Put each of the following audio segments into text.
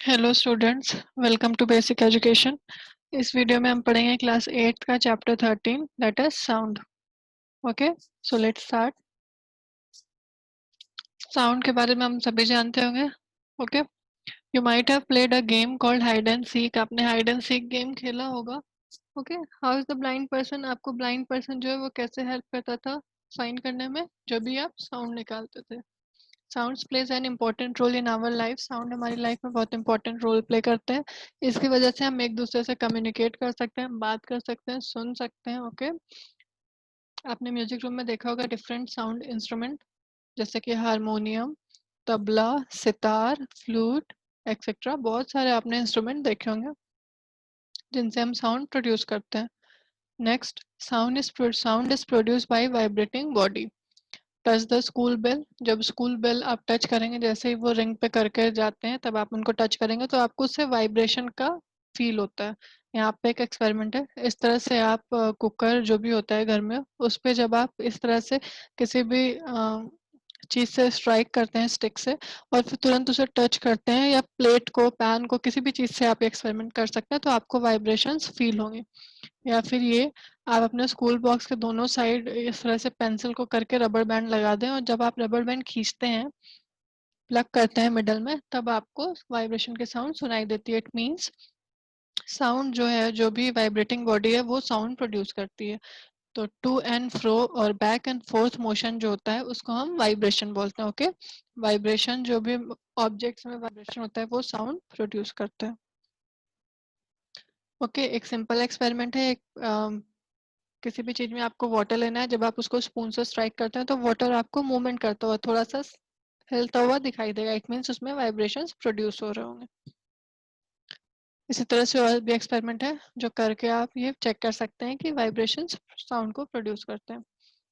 Hello students, welcome to basic education. इस video में हम पढ़ेंगे क्लास 8 का chapter 13 that is sound. Okay, so let's start. Sound के बारे में हम सभी जानते होंगे। Okay, you might have played a game called hide and seek. आपने हाइड एंड सीक गेम खेला होगा। Okay, how is the blind person? आपको ब्लाइंड पर्सन जो है वो कैसे हेल्प करता था फाइंड करने में जब भी आप साउंड निकालते थे। Sounds plays an important role in our life. Sound हमारी लाइफ में बहुत इंपॉर्टेंट रोल प्ले करते हैं। इसकी वजह से हम एक दूसरे से कम्युनिकेट कर सकते हैं, बात कर सकते हैं, सुन सकते हैं। ओके, आपने म्यूजिक रूम में देखा होगा डिफरेंट साउंड इंस्ट्रूमेंट, जैसे कि harmonium, tabla, sitar, flute etcetera. बहुत सारे आपने इंस्ट्रूमेंट देखे होंगे जिनसे हम साउंड प्रोड्यूस करते हैं। Next, sound is produce by vibrating body. Touch the school bell. जब स्कूल बेल आप टच करेंगे, जैसे ही वो रिंग पे करके जाते हैं तब आप उनको टच करेंगे तो आपको उससे वाइब्रेशन का फील होता है। यहाँ पे एक एक्सपेरिमेंट है। इस तरह से आप कुकर जो भी होता है घर में, उस पे जब आप इस तरह से किसी भी चीज से स्ट्राइक करते हैं स्टिक से और फिर तुरंत उसे टच करते हैं, या प्लेट को, पैन को, किसी भी चीज से आप एक्सपेरिमेंट कर सकते हैं तो आपको वाइब्रेशंस फील होंगे। या फिर ये, आप अपने स्कूल बॉक्स के दोनों साइड इस तरह से पेंसिल को करके रबर बैंड लगा दें और जब आप रबर बैंड खींचते हैं, प्लग करते हैं मिडल में, तब आपको वाइब्रेशन के साउंड सुनाई देती है। इट मीन्स साउंड जो है, जो भी वाइब्रेटिंग बॉडी है वो साउंड प्रोड्यूस करती है। तो टू एंड फ्रो और बैक एंड फोर्थ मोशन जो होता है उसको हम वाइब्रेशन बोलते हैं। ओके, वाइब्रेशन, जो भी ऑब्जेक्ट्स में वाइब्रेशन होता है वो साउंड प्रोड्यूस करते हैं। ओके, एक सिंपल एक्सपेरिमेंट है। एक किसी भी चीज में आपको वाटर लेना है, जब आप उसको स्पून से स्ट्राइक करते हैं तो वाटर आपको मूवमेंट करता हुआ, थोड़ा सा हिलता हुआ दिखाई देगा। इट मीन्स उसमें वाइब्रेशंस प्रोड्यूस हो रहे होंगे। इसी तरह से और भी एक्सपेरिमेंट है जो करके आप ये चेक कर सकते हैं कि वाइब्रेशंस साउंड को प्रोड्यूस करते हैं।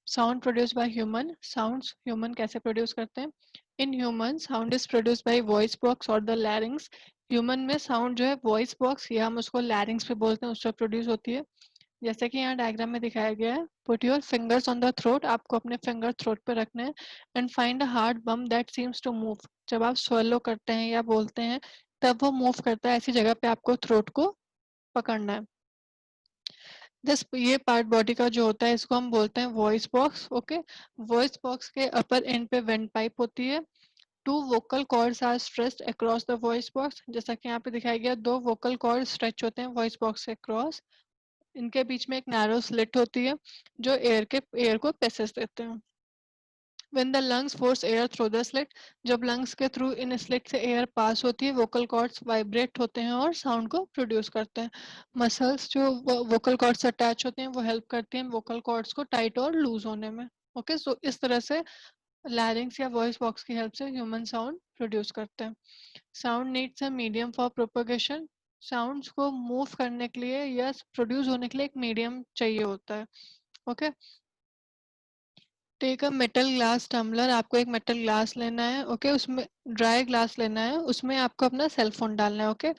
Sound produce by human. Sounds human कैसे प्रोड्यूस करते हैं? In human, sound is produce bye voice box और द लैरिंग्स। ह्यूमन में साउंड जो है वॉइस बॉक्स, या हम उसको लैरिंग्स पे बोलते हैं, उससे प्रोड्यूस होती है। जैसे कि यहाँ डायग्राम में दिखाया गया है, put your fingers on the throat. आपको अपने फिंगर थ्रोट पे रखने हैं। And find a hard bump that seems to move. जब आप स्वेलो करते हैं या बोलते हैं तब वो मूव करता है, ऐसी जगह पे आपको थ्रोट को पकड़ना है। दिस, ये पार्ट बॉडी का जो होता है इसको हम बोलते हैं voice box. Okay, voice box के अपर एंड पे वेंट पाइप होती है। Two vocal cords are stretched across the voice box. जैसा कि यहाँ पे दिखाया गया, दो वोकल कॉर्ड स्ट्रेच होते हैं वॉइस बॉक्स से क्रॉस। इनके बीच में एक नैरो स्लिट होती है जो एयर को पैसेज देते हैं। When the lungs force air through the slit, जब लंग्स के थ्रू इन स्लिट से एयर पास होती है, वोकल कॉर्ड्स वाइब्रेट होते हैं और साउंड को प्रोड्यूस करते हैं। मसल्स जो वोकल कॉर्ड से अटैच होते हैं वो हेल्प करती हैं वोकल कॉर्ड्स को टाइट और लूज होने में। ओके, सो इस तरह से लैरिंग्स या वॉइस बॉक्स की हेल्प से ह्यूमन साउंड प्रोड्यूस करते हैं। Sound needs a medium for propagation. Sounds को मूव करने के लिए या प्रोड्यूस होने के लिए एक मीडियम चाहिए होता है। Okay, take a metal glass tumbler. आपको एक मेटल ग्लास लेना है। ओके, उसमें ड्राई ग्लास लेना है, उसमें आपको अपना सेल फोन डालना है। ओके,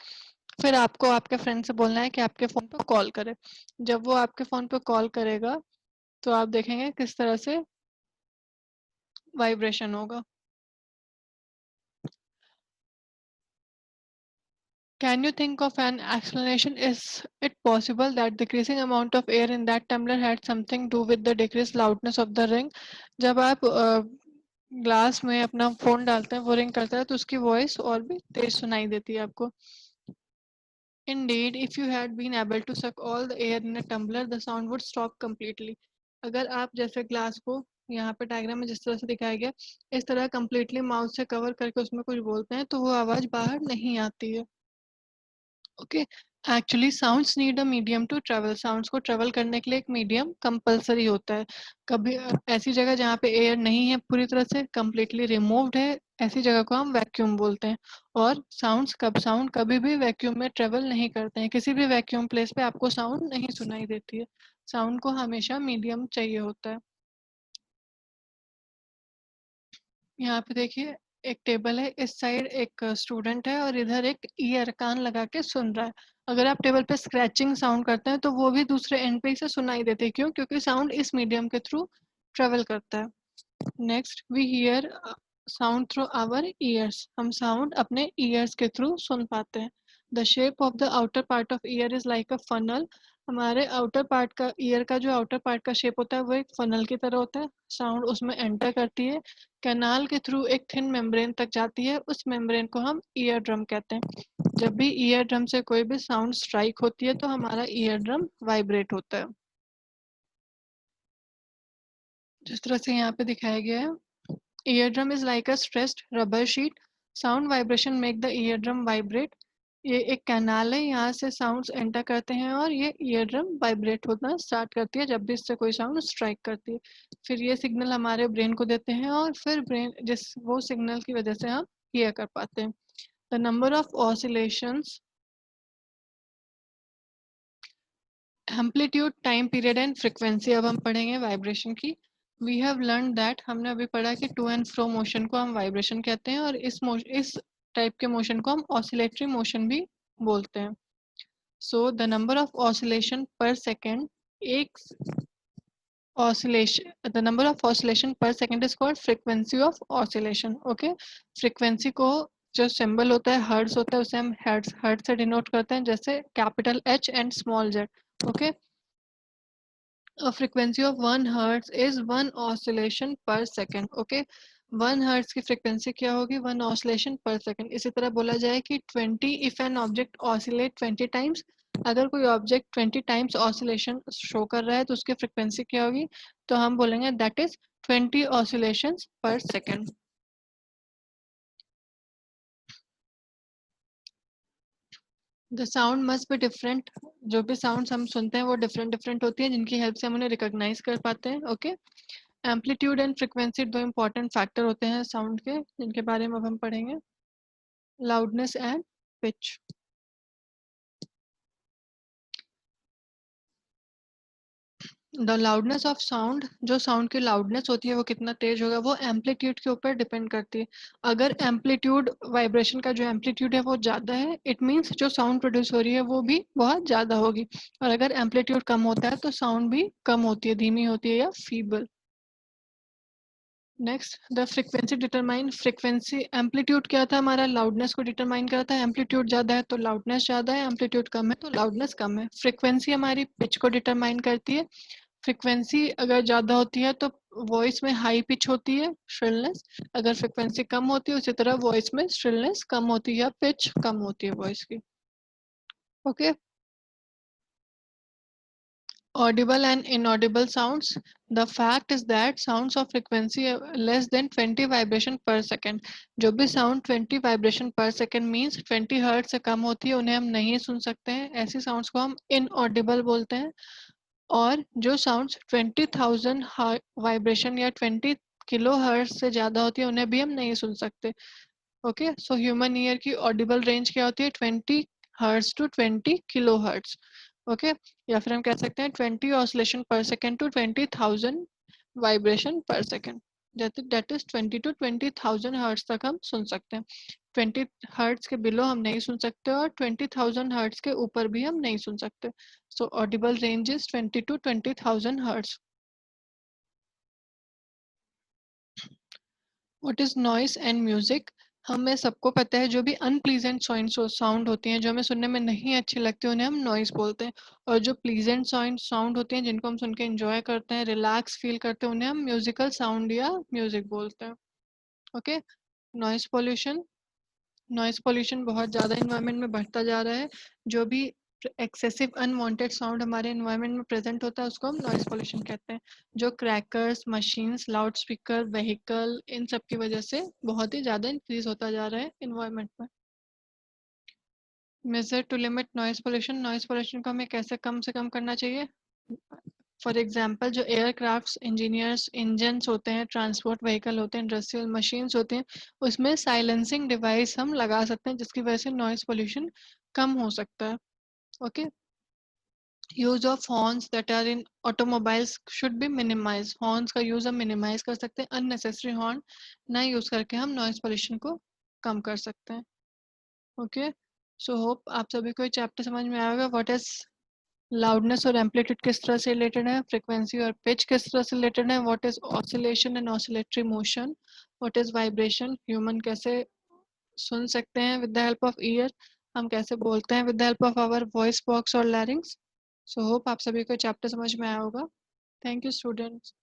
फिर आपको आपके फ्रेंड से बोलना है कि आपके फोन पे कॉल करे। जब वो आपके फोन पे कॉल करेगा तो आप देखेंगे किस तरह से वाइब्रेशन होगा। Can you think of an explanation? Is it possible that decreasing amount of air in that tumbler had something to do with the decreased loudness of the ring? जब आप ग्लास में अपना फोन डालते हैं, वो ring करता है तो उसकी वॉइस और भी तेज सुनाई देती है आपको। Indeed, if you had been able to suck all the air in a tumbler, the sound would stop completely. अगर आप जैसे ग्लास को यहाँ पे डायग्राम में जिस तरह से दिखाया गया, इस तरह कम्प्लीटली माउथ से कवर करके उसमें कुछ बोलते हैं तो वो आवाज बाहर नहीं आती है। Okay, actually sounds need a medium to travel. Sounds को ट्रेवल करने के लिए एक मीडियम कंपलसरी होता है। कभी ऐसी जगह जहाँ पे एयर नहीं है, पूरी तरह से कंप्लीटली रिमूव्ड है, ऐसी जगह को हम वैक्यूम बोलते हैं। और साउंड कभी भी वैक्यूम में ट्रेवल नहीं करते हैं। किसी भी वैक्यूम प्लेस पे आपको साउंड नहीं सुनाई देती है। साउंड को हमेशा मीडियम चाहिए होता है। यहाँ पे देखिए, एक टेबल है, इस साइड एक स्टूडेंट है और इधर एक ईयर, कान लगा के सुन रहा है। अगर आप टेबल पे स्क्रैचिंग साउंड करते हैं तो वो भी दूसरे एंड पे से सुनाई देती है। क्यों? क्योंकि साउंड इस मीडियम के थ्रू ट्रेवल करता है। Next we hear sound through our ears, हम साउंड अपने ईयर्स के थ्रू सुन पाते हैं। The shape of the outer part of ear is like a funnel, हमारे आउटर पार्ट का, ईयर का जो आउटर पार्ट का शेप होता है वो एक फनल की तरह होता है। साउंड उसमें एंटर करती है, कैनाल के थ्रू एक थिन मेम्ब्रेन तक जाती है, उस मेम्ब्रेन को हम ईयर ड्रम कहते हैं। जब भी ईयर ड्रम से कोई भी साउंड स्ट्राइक होती है तो हमारा ईयर ड्रम वाइब्रेट होता है, जिस तरह से यहाँ पे दिखाया गया है। Eardrum is like a stressed rubber sheet. Sound vibration make the eardrum vibrate. ये एक कैनाल है, यहाँ से साउंड्स एंटर करते हैं और ये ईयर ड्रम वाइब्रेट होना स्टार्ट करती है जब भी इससे कोई साउंड स्ट्राइक करती है। फिर ये सिग्नल हमारे ब्रेन को देते हैं और फिर ब्रेन जिस वो सिग्नल की वजह से हम हियर कर पाते हैं। The number of oscillations, amplitude, time period and frequency. अब हम पढ़ेंगे वाइब्रेशन की। वी हैव लर्न दैट, हमने अभी पढ़ा कि टू एंड फ्रो मोशन को हम वाइब्रेशन कहते हैं और इस टाइप के मोशन को हम ऑसिलेटरी मोशन भी बोलते हैं। So the number of oscillation per second, एक oscillation, the number of oscillation per second is called frequency of oscillation. Okay, frequency को जो सिंबल होता है हर्ट्ज होता है उसे हम हर्ट्ज हर्ट्ज से डिनोट करते हैं, जैसे capital H and small Z. Okay, a frequency of 1 hertz is 1 oscillation per second. Okay, 1 hertz की frequency क्या होगी? 1 oscillation per second. इसी तरह बोला जाए कि 20, if an object oscillate 20 times, अगर कोई ऑब्जेक्ट 20 टाइम्स ऑसिलेशन शो कर रहा है तो उसकी फ्रिक्वेंसी क्या होगी? तो हम बोलेंगे दैट इज 20 ऑसिलेशंस पर second. The sound must be different, जो भी साउंड हम सुनते हैं वो डिफरेंट डिफरेंट होती है, जिनकी हेल्प से हम उन्हें रिकॉग्नाइज कर पाते हैं। ओके, एम्पलीट्यूड एंड फ्रिक्वेंसी दो इंपॉर्टेंट फैक्टर होते हैं साउंड के, जिनके बारे में अब हम पढ़ेंगे। Loudness and pitch. The loudness of sound, जो साउंड की लाउडनेस होती है वो कितना तेज होगा वो एम्पलीट्यूड के ऊपर डिपेंड करती है। अगर एम्पलीट्यूड, वाइब्रेशन का जो एम्पलीट्यूड है वो ज़्यादा है, इट मीन्स जो साउंड प्रोड्यूस हो रही है वो भी बहुत ज़्यादा होगी। और अगर एम्पलीट्यूड कम होता है तो साउंड भी कम होती है, धीमी होती है या feeble. Next, the frequency determine, frequency, amplitude क्या था हमारा? लाउडनेस को डिटरमाइन करा था। एम्पलीट्यूड ज़्यादा है तो लाउडनेस ज़्यादा है, एम्पलीट्यूड कम है तो लाउडनेस कम है। फ्रीक्वेंसी हमारी पिच को डिटरमाइन करती है। फ्रीक्वेंसी अगर ज़्यादा होती है तो वॉइस में हाई पिच होती है, श्रिलनेस। अगर फ्रीक्वेंसी कम होती है उसी तरह वॉइस में श्रिलनेस कम होती है या पिच कम होती है वॉइस की। Okay, audible and inaudible sounds. The fact is that sounds of frequency less than 20 vibration per second, जो भी sound 20 vibration per second means 20 hertz से कम होती है उन्हें हम नहीं सुन सकते हैं, ऐसी sounds को हम inaudible बोलते हैं। और जो sounds 20,000 vibration या 20 किलो हर्ट्ज से ज़्यादा होती है उन्हें भी हम नहीं सुन सकते। ओके, सो ह्यूमन ईयर की ऑडिबल रेंज क्या होती है? 20 hertz to 20 kilohertz. Okay, या फिर हम कह सकते हैं 20 oscillation per second to 20,000 vibration per second. That is 20 to 20,000 hertz तक हम सुन सकते हैं। 20 हर्ट्ज के बिलो हम नहीं सुन सकते और 20,000 हर्ट्ज के ऊपर भी हम नहीं सुन सकते। So audible range is 20 to 20,000 hertz. What is noise and music? हमें सबको पता है जो भी अनप्लीजेंट साउंड होती हैं, जो हमें सुनने में नहीं अच्छी लगती, उन्हें हम नॉइस बोलते हैं। और जो प्लीजेंट साउंड होती हैं जिनको हम सुन के इंजॉय करते हैं, रिलैक्स फील करते हैं, उन्हें हम म्यूजिकल साउंड या म्यूजिक बोलते हैं। Okay, noise pollution, noise pollution बहुत ज़्यादा इन्वायरमेंट में बढ़ता जा रहा है। जो भी एक्सेसिव अनवांटेड साउंड हमारे इन्वायरमेंट में प्रेजेंट होता है उसको हम नॉइस पोल्यूशन कहते हैं, जो crackers, machines, loud speaker, vehicle, इन सब की वजह से बहुत ही ज़्यादा इंक्रीज होता जा रहा है इन्वायरमेंट में। Measure to limit noise pollution, noise pollution को हमें कैसे कम से कम करना चाहिए? फॉर एग्जांपल, जो एयरक्राफ्ट्स इंजीनियर्स, इंजन्स होते हैं, ट्रांसपोर्ट व्हीकल होते हैं, इंडस्ट्रियल मशीन्स होते हैं, उसमें साइलेंसिंग डिवाइस हम लगा सकते हैं जिसकी वजह से नॉइस पोल्यूशन कम हो सकता है। Okay, use of horns that are in automobiles should be minimize, horns का यूज हम मिनिमाइज कर सकते हैं, अननेसेसरी हॉर्न ना यूज करके हम नॉइस पोल्यूशन को कम कर सकते हैं। ओके, सो होप आप सभी को चैप्टर समझ में आएगा। व्हाट इज लाउडनेस और एम्पलीट्यूड किस तरह से रिलेटेड है, फ्रीक्वेंसी और पिच किस तरह से रिलेटेड है, what is oscillation and oscillatory motion, what is vibration, human कैसे सुन सकते हैं with the help of ear, हम कैसे बोलते हैं with the help of our voice box और लैरिंग्स। सो होप आप सभी को चैप्टर समझ में आया होगा। Thank you students.